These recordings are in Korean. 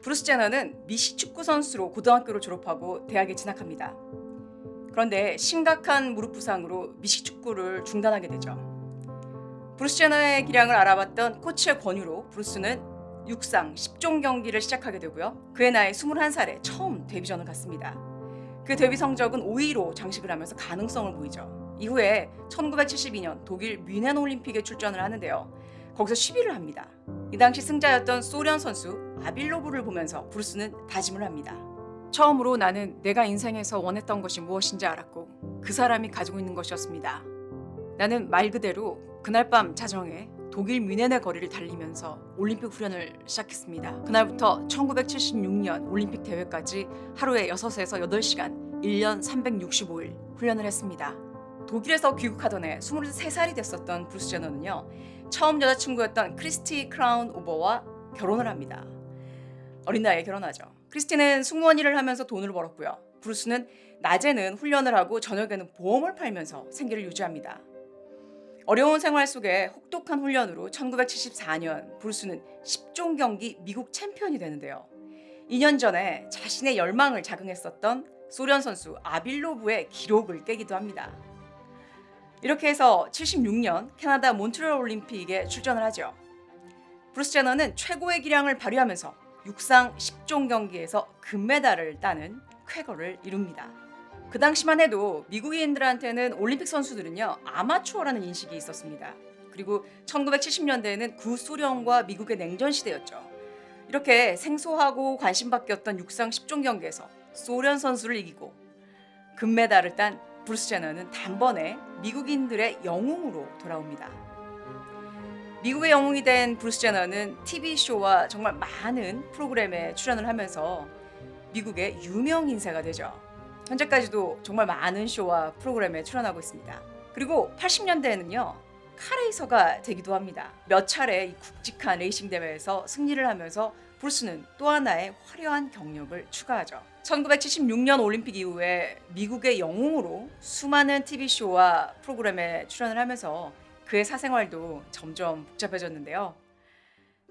브루스 제너는 미식 축구 선수로 고등학교를 졸업하고 대학에 진학합니다. 그런데 심각한 무릎 부상으로 미식 축구를 중단하게 되죠. 브루스 제너의 기량을 알아봤던 코치의 권유로 브루스는 육상 10종 경기를 시작하게 되고요. 그의 나이 21살에 처음 데뷔전을 갔습니다. 그 데뷔 성적은 5위로 장식을 하면서 가능성을 보이죠. 이후에 1972년 독일 뮌헨 올림픽에 출전을 하는데요. 거기서 10위를 합니다. 이 당시 승자였던 소련 선수 아빌로브를 보면서 브루스는 다짐을 합니다. 처음으로 나는 내가 인생에서 원했던 것이 무엇인지 알았고 그 사람이 가지고 있는 것이었습니다. 나는 말 그대로 그날 밤 자정에 독일 뮌헨의 거리를 달리면서 올림픽 훈련을 시작했습니다. 그날부터 1976년 올림픽 대회까지 하루에 6에서 8시간 1년 365일 훈련을 했습니다. 독일에서 귀국하던 해 23살이 됐었던 브루스 제너는요. 처음 여자친구였던 크리스티 크라운 오버와 결혼을 합니다. 어린 나이에 결혼하죠. 크리스티는 승무원 일을 하면서 돈을 벌었고요. 브루스는 낮에는 훈련을 하고 저녁에는 보험을 팔면서 생계를 유지합니다. 어려운 생활 속에 혹독한 훈련으로 1974년 브루스는 10종 경기 미국 챔피언이 되는데요. 2년 전에 자신의 열망을 자극했었던 소련 선수 아빌로브의 기록을 깨기도 합니다. 이렇게 해서 76년 캐나다 몬트리올 올림픽에 출전을 하죠. 브루스 제너는 최고의 기량을 발휘하면서 육상 10종 경기에서 금메달을 따는 쾌거를 이룹니다. 그 당시만 해도 미국인들한테는 올림픽 선수들은요 아마추어라는 인식이 있었습니다. 그리고 1970년대에는 구소련과 미국의 냉전 시대였죠. 이렇게 생소하고 관심밖이었던 육상 10종 경기에서 소련 선수를 이기고 금메달을 딴 브루스 제너는 단번에 미국인들의 영웅으로 돌아옵니다. 미국의 영웅이 된 브루스 제너는 TV쇼와 정말 많은 프로그램에 출연을 하면서 미국의 유명 인사가 되죠. 현재까지도 정말 많은 쇼와 프로그램에 출연하고 있습니다. 그리고 80년대에는요. 카레이서가 되기도 합니다. 몇 차례 이 굵직한 레이싱 대회에서 승리를 하면서 브루스는 또 하나의 화려한 경력을 추가하죠. 1976년 올림픽 이후에 미국의 영웅으로 수많은 TV쇼와 프로그램에 출연을 하면서 그의 사생활도 점점 복잡해졌는데요.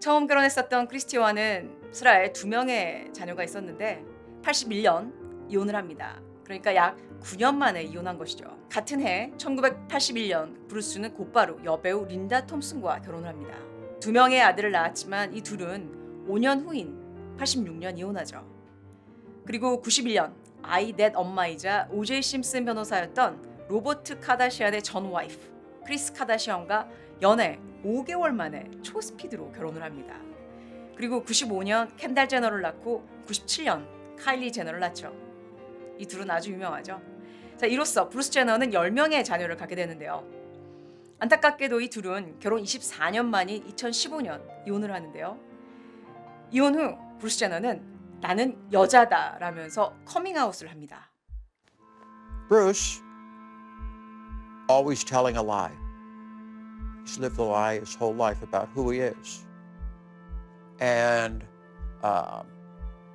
처음 결혼했었던 크리스티와는 슬하에 2명의 자녀가 있었는데 81년 이혼을 합니다. 그러니까 약 9년 만에 이혼한 것이죠. 같은 해 1981년 브루스는 곧바로 여배우 린다 톰슨과 결혼을 합니다. 2명의 아들을 낳았지만 이 둘은 5년 후인 86년 이혼하죠. 그리고 91년 아이 넷 엄마이자 오제이 심슨 변호사였던 로버트 카다시안의 전 와이프 크리스 카다시안과 연애 5개월 만에 초스피드로 결혼을 합니다. 그리고 95년 켄달 제너를 낳고 97년 카일리 제너를 낳죠. 이 둘은 아주 유명하죠. 자, 이로써 브루스 제너는 10명의 자녀를 갖게 되는데요. 안타깝게도 이 둘은 결혼 24년 만인 2015년 이혼을 하는데요. 이혼 후 브루스 제너는 나는 여자다라면서 커밍아웃을 합니다. Bruce, always telling a lie. He's lived a lie his whole life about who he is. And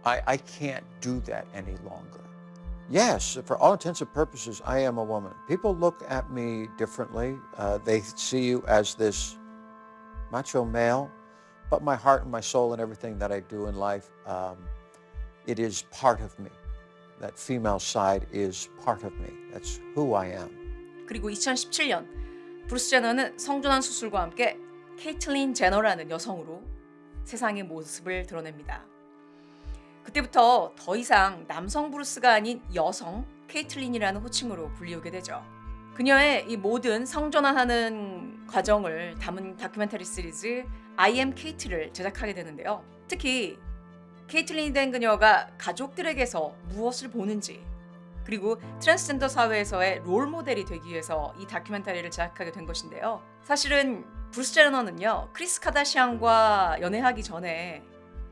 I can't do that any longer. Yes, for all intents and purposes, I am a woman. People look at me differently. They see you as this macho male, but my heart and my soul and everything that I do in life, it is part of me. That female side is part of me. That's who I am. 그리고 2017년 브루스 제너는 성전환 수술과 함께 케이틀린 제너라는 여성으로 세상의 모습을 드러냅니다. 그때부터 더 이상 남성 브루스가 아닌 여성 케이틀린이라는 호칭으로 불리우게 되죠. 그녀의 이 모든 성전환하는 과정을 담은 다큐멘터리 시리즈 I am 케이트를 제작하게 되는데요. 특히 케이틀린이 된 그녀가 가족들에게서 무엇을 보는지 그리고 트랜스젠더 사회에서의 롤 모델이 되기 위해서 이 다큐멘터리를 제작하게 된 것인데요. 사실은 브루스 제너는요. 크리스 카다시안과 연애하기 전에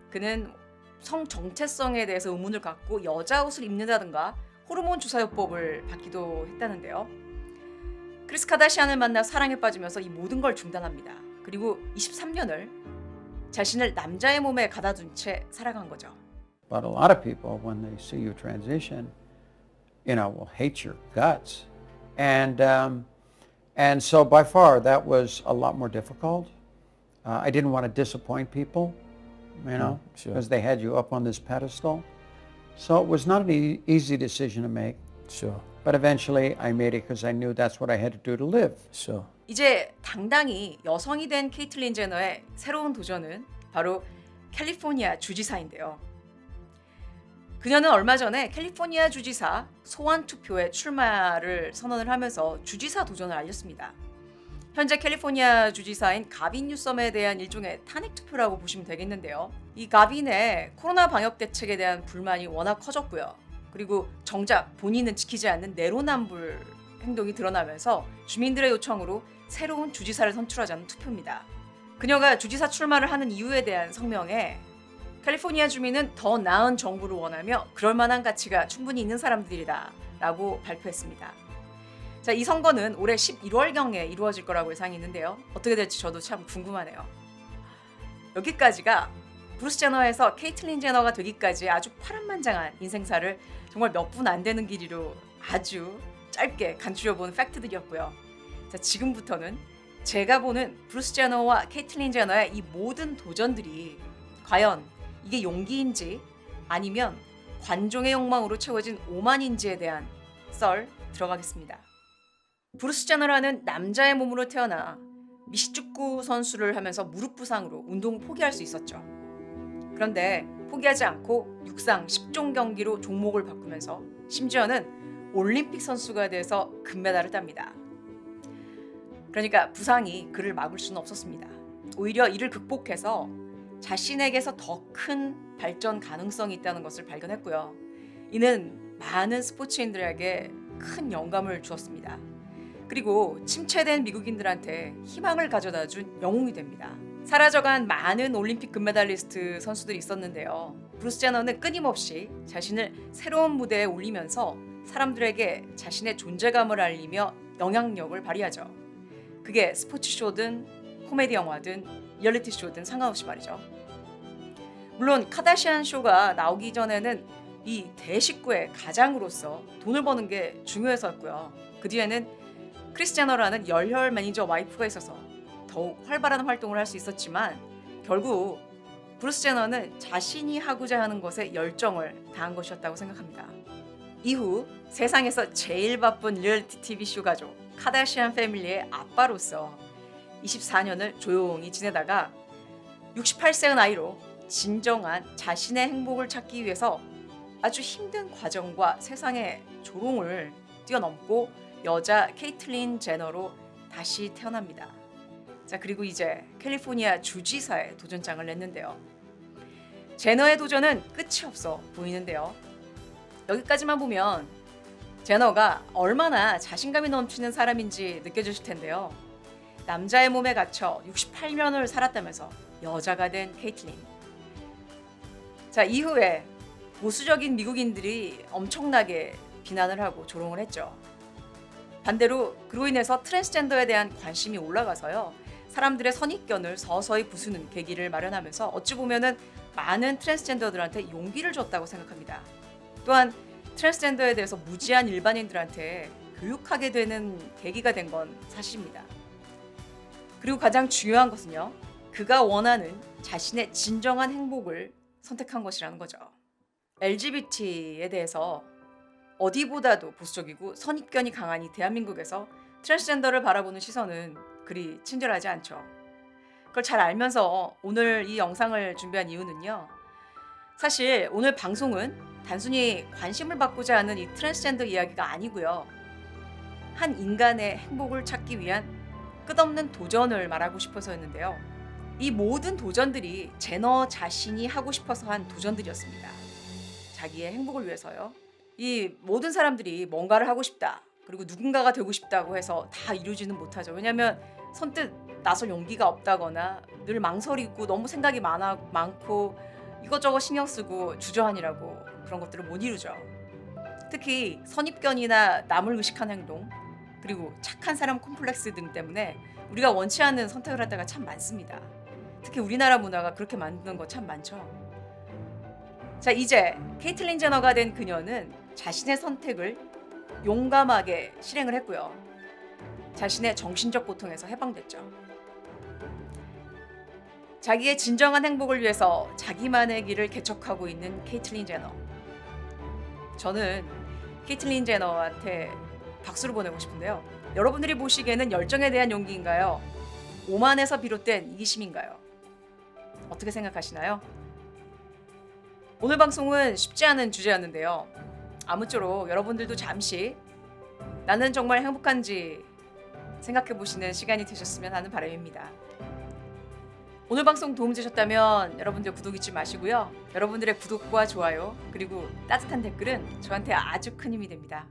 그는 성 정체성에 대해서 의문을 갖고 여자 옷을 입는다든가 호르몬 주사요법을 받기도 했다는데요. 크리스 카다시안을 만나 사랑에 빠지면서 이 모든 걸 중단합니다. 그리고 23년을 자신을 남자의 몸에 가다둔 채 살아간 거죠. But a lot of people, when they see you transition, will hate your guts. And so by far, that was a lot more difficult. I didn't want to disappoint people, you know, sure. because they had you up on this pedestal. So it was not an easy decision to make. Sure. But eventually I made it because I knew that's what I had to do to live. Sure. 이제 당당히 여성이 된 케이틀린 제너의 새로운 도전은 바로 캘리포니아 주지사인데요. 그녀는 얼마 전에 캘리포니아 주지사 소환 투표에 출마를 선언을 하면서 주지사 도전을 알렸습니다. 현재 캘리포니아 주지사인 가빈 뉴섬에 대한 일종의 탄핵 투표라고 보시면 되겠는데요. 이 가빈의 코로나 방역 대책에 대한 불만이 워낙 커졌고요. 그리고 정작 본인은 지키지 않는 내로남불 행동이 드러나면서 주민들의 요청으로 새로운 주지사를 선출하자는 투표입니다. 그녀가 주지사 출마를 하는 이유에 대한 성명에 캘리포니아 주민은 더 나은 정부를 원하며 그럴 만한 가치가 충분히 있는 사람들이다 라고 발표했습니다. 자, 이 선거는 올해 11월경에 이루어질 거라고 예상이 있는데요. 어떻게 될지 저도 참 궁금하네요. 여기까지가 브루스 제너에서 케이틀린 제너가 되기까지 아주 파란만장한 인생사를 정말 몇 분 안 되는 길이로 아주 짧게 간추려본 팩트들이었고요. 자, 지금부터는 제가 보는 브루스 제너와 케이틀린 제너의 이 모든 도전들이 과연 이게 용기인지 아니면 관종의 욕망으로 채워진 오만인지에 대한 썰 들어가겠습니다. 브루스 제너라는 남자의 몸으로 태어나 미식축구 선수를 하면서 무릎 부상으로 운동을 포기할 수 있었죠. 그런데 포기하지 않고 육상 10종 경기로 종목을 바꾸면서 심지어는 올림픽 선수가 돼서 금메달을 땁니다. 그러니까 부상이 그를 막을 수는 없었습니다. 오히려 이를 극복해서 자신에게서 더 큰 발전 가능성이 있다는 것을 발견했고요. 이는 많은 스포츠인들에게 큰 영감을 주었습니다. 그리고 침체된 미국인들한테 희망을 가져다준 영웅이 됩니다. 사라져간 많은 올림픽 금메달리스트 선수들이 있었는데요. 브루스 제너는 끊임없이 자신을 새로운 무대에 올리면서 사람들에게 자신의 존재감을 알리며 영향력을 발휘하죠. 그게 스포츠쇼든 코미디 영화든 리얼리티 쇼든 상관없이 말이죠. 물론 카다시안 쇼가 나오기 전에는 이 대식구의 가장으로서 돈을 버는 게 중요했었고요. 그 뒤에는 크리스 제너라는 열혈 매니저 와이프가 있어서 더욱 활발한 활동을 할 수 있었지만 결국 브루스 제너는 자신이 하고자 하는 것에 열정을 다한 것이었다고 생각합니다. 이후 세상에서 제일 바쁜 리얼리티 TV 쇼 가족 카다시안 패밀리의 아빠로서 24년을 조용히 지내다가 68세의 나이로 진정한 자신의 행복을 찾기 위해서 아주 힘든 과정과 세상의 조롱을 뛰어넘고 여자 케이틀린 제너로 다시 태어납니다. 자, 그리고 이제 캘리포니아 주지사에 도전장을 냈는데요. 제너의 도전은 끝이 없어 보이는데요. 여기까지만 보면 제너가 얼마나 자신감이 넘치는 사람인지 느껴지실 텐데요. 남자의 몸에 갇혀 68년을 살았다면서 여자가 된 케이틀린. 자, 이후에 보수적인 미국인들이 엄청나게 비난을 하고 조롱을 했죠. 반대로 그로 인해서 트랜스젠더에 대한 관심이 올라가서요. 사람들의 선입견을 서서히 부수는 계기를 마련하면서 어찌 보면은 많은 트랜스젠더들한테 용기를 줬다고 생각합니다. 또한 트랜스젠더에 대해서 무지한 일반인들한테 교육하게 되는 계기가 된 건 사실입니다. 그리고 가장 중요한 것은요. 그가 원하는 자신의 진정한 행복을 선택한 것이라는 거죠. LGBT에 대해서 어디보다도 보수적이고 선입견이 강한 이 대한민국에서 트랜스젠더를 바라보는 시선은 그리 친절하지 않죠. 그걸 잘 알면서 오늘 이 영상을 준비한 이유는요. 사실 오늘 방송은 단순히 관심을 받고자 하는 이 트랜스젠더 이야기가 아니고요. 한 인간의 행복을 찾기 위한 끝없는 도전을 말하고 싶어서였는데요. 이 모든 도전들이 제너 자신이 하고 싶어서 한 도전들이었습니다. 자기의 행복을 위해서요. 이 모든 사람들이 뭔가를 하고 싶다. 그리고 누군가가 되고 싶다고 해서 다 이루지는 못하죠. 왜냐하면 선뜻 나설 용기가 없다거나 늘 망설이고 너무 생각이 많고 이것저것 신경 쓰고 주저하니라고 그런 것들을 못 이루죠. 특히 선입견이나 남을 의식한 행동 그리고 착한 사람 콤플렉스 등 때문에 우리가 원치 않는 선택을 할 때가 참 많습니다. 특히 우리나라 문화가 그렇게 만드는 거 참 많죠. 자, 이제 케이틀린 제너가 된 그녀는 자신의 선택을 용감하게 실행을 했고요. 자신의 정신적 고통에서 해방됐죠. 자기의 진정한 행복을 위해서 자기만의 길을 개척하고 있는 케이틀린 제너. 저는 케이틀린 제너한테 박수를 보내고 싶은데요. 여러분들이 보시기에는 열정에 대한 용기인가요? 오만에서 비롯된 이기심인가요? 어떻게 생각하시나요? 오늘 방송은 쉽지 않은 주제였는데요. 아무쪼록 여러분들도 잠시 나는 정말 행복한지 생각해 보시는 시간이 되셨으면 하는 바람입니다. 오늘 방송 도움 되셨다면 여러분들 구독 잊지 마시고요. 여러분들의 구독과 좋아요 그리고 따뜻한 댓글은 저한테 아주 큰 힘이 됩니다.